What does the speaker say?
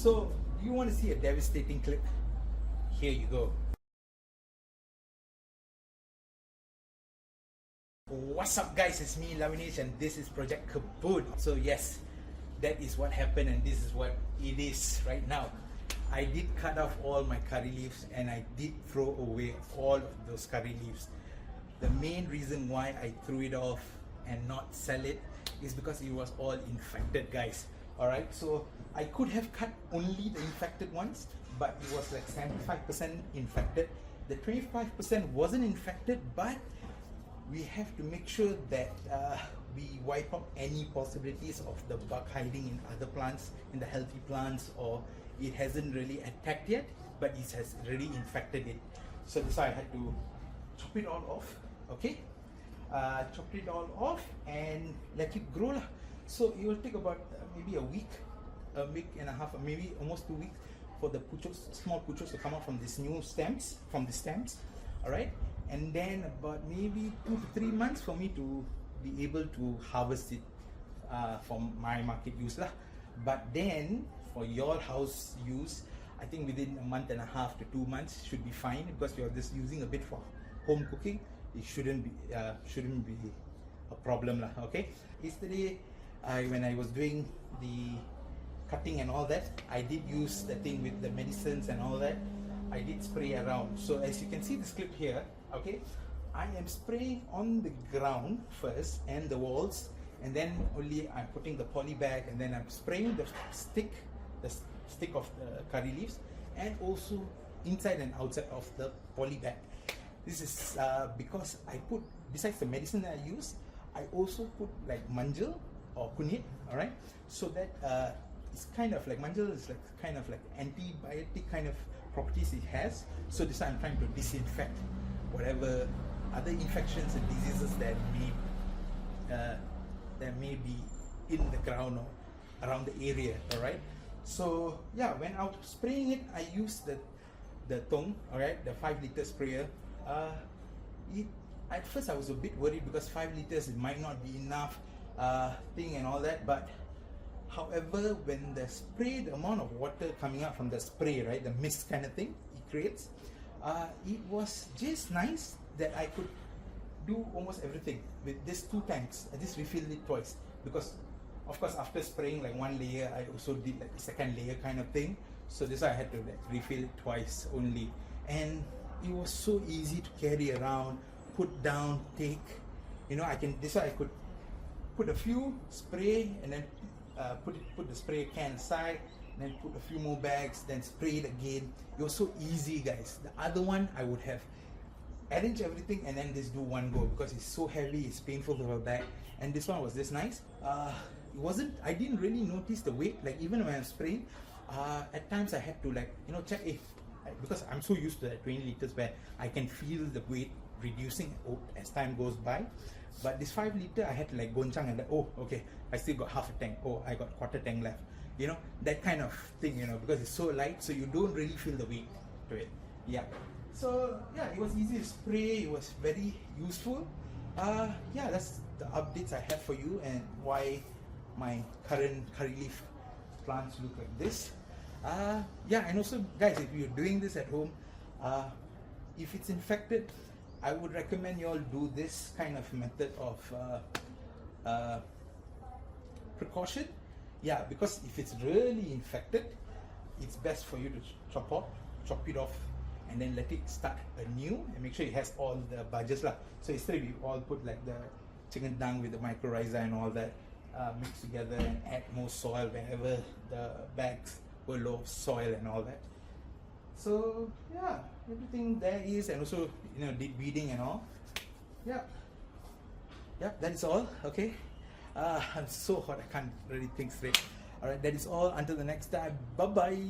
So, do you want to see a devastating clip? Here you go. What's up guys, it's me Lavinesh and this is Project KEBUN. So yes, that is what happened and this is what it is right now. I did cut off all my curry leaves and I did throw away all of those curry leaves. The main reason why I threw it off and not sell it is because it was all infected, guys. Alright, so I could have cut only the infected ones, but it was like 75% infected. The 25% wasn't infected, but we have to make sure that we wipe out any possibilities of the bug hiding in other plants, in the healthy plants, or it hasn't really attacked yet, but it has really infected it. So that's why I had to chop it all off, okay? Chop it all off and let it grow lah. So it will take about maybe a week and a half, or maybe almost 2 weeks for the puchos, small puchos to come out from these new stems, alright? And then about maybe 2 to 3 months for me to be able to harvest it for my market use lah. But then for your house use, I think within a month and a half to 2 months should be fine, because you're just using a bit for home cooking. It shouldn't be a problem lah. Okay. Yesterday, when I was doing the cutting and all that, I did use the thing with the medicines and all that. I did spray around. So as you can see this clip here, okay, I am spraying on the ground first and the walls, and then only I'm putting the poly bag, and then I'm spraying the stick of the curry leaves, and also inside and outside of the poly bag. This is because I put, besides the medicine that I use, I also put like manjal or kunit, alright, so that it's kind of like, manjal is like kind of like antibiotic kind of properties it has. So this I'm trying to disinfect whatever other infections and diseases that may be in the ground or around the area, alright. So yeah, when I was spraying it, I used the tong, alright, the 5-liter sprayer. At first I was a bit worried because 5 liters it might not be enough thing and all that, but however, when the spray, the amount of water coming out from the spray, right, the mist kind of thing it creates, it was just nice that I could do almost everything with these 2 tanks. I just refilled it twice, because of course after spraying like 1 layer, I also did like a 2nd layer kind of thing. So this I had to like refill it twice only, and it was so easy to carry around, put down, take, you know, this way I could put a few, spray, and then put the spray can aside, then put a few more bags, then spray it again. It was so easy, guys. The other one I would have arranged everything and then just do one go, because it's so heavy, it's painful to have a bag. And this one was just nice. I didn't really notice the weight, like even when I'm spraying, at times I had to like, you know, check if, because I'm so used to that 20 liters where I can feel the weight reducing as time goes by. But this 5 liter I had to like goncang and like, oh okay, I still got half a tank, oh I got quarter tank left, you know, that kind of thing, you know, because it's so light, so you don't really feel the weight to it. Yeah, so yeah, it was easy to spray, it was very useful. Yeah, that's the updates I have for you and why my current curry leaf plants look like this. Yeah, and also guys, if you're doing this at home, if it's infected, I would recommend you all do this kind of method of precaution. Yeah, because if it's really infected, it's best for you to chop it off, and then let it start anew, and make sure it has all the budgets lah. So yesterday we all put like the chicken dung with the mycorrhiza and all that mixed together, and add more soil wherever the bags were low of soil and all that. So yeah, everything there is, and also, you know, did weeding and all. Yep, that is all. Okay, I'm so hot, I can't really think straight. Alright, that is all. Until the next time, bye bye.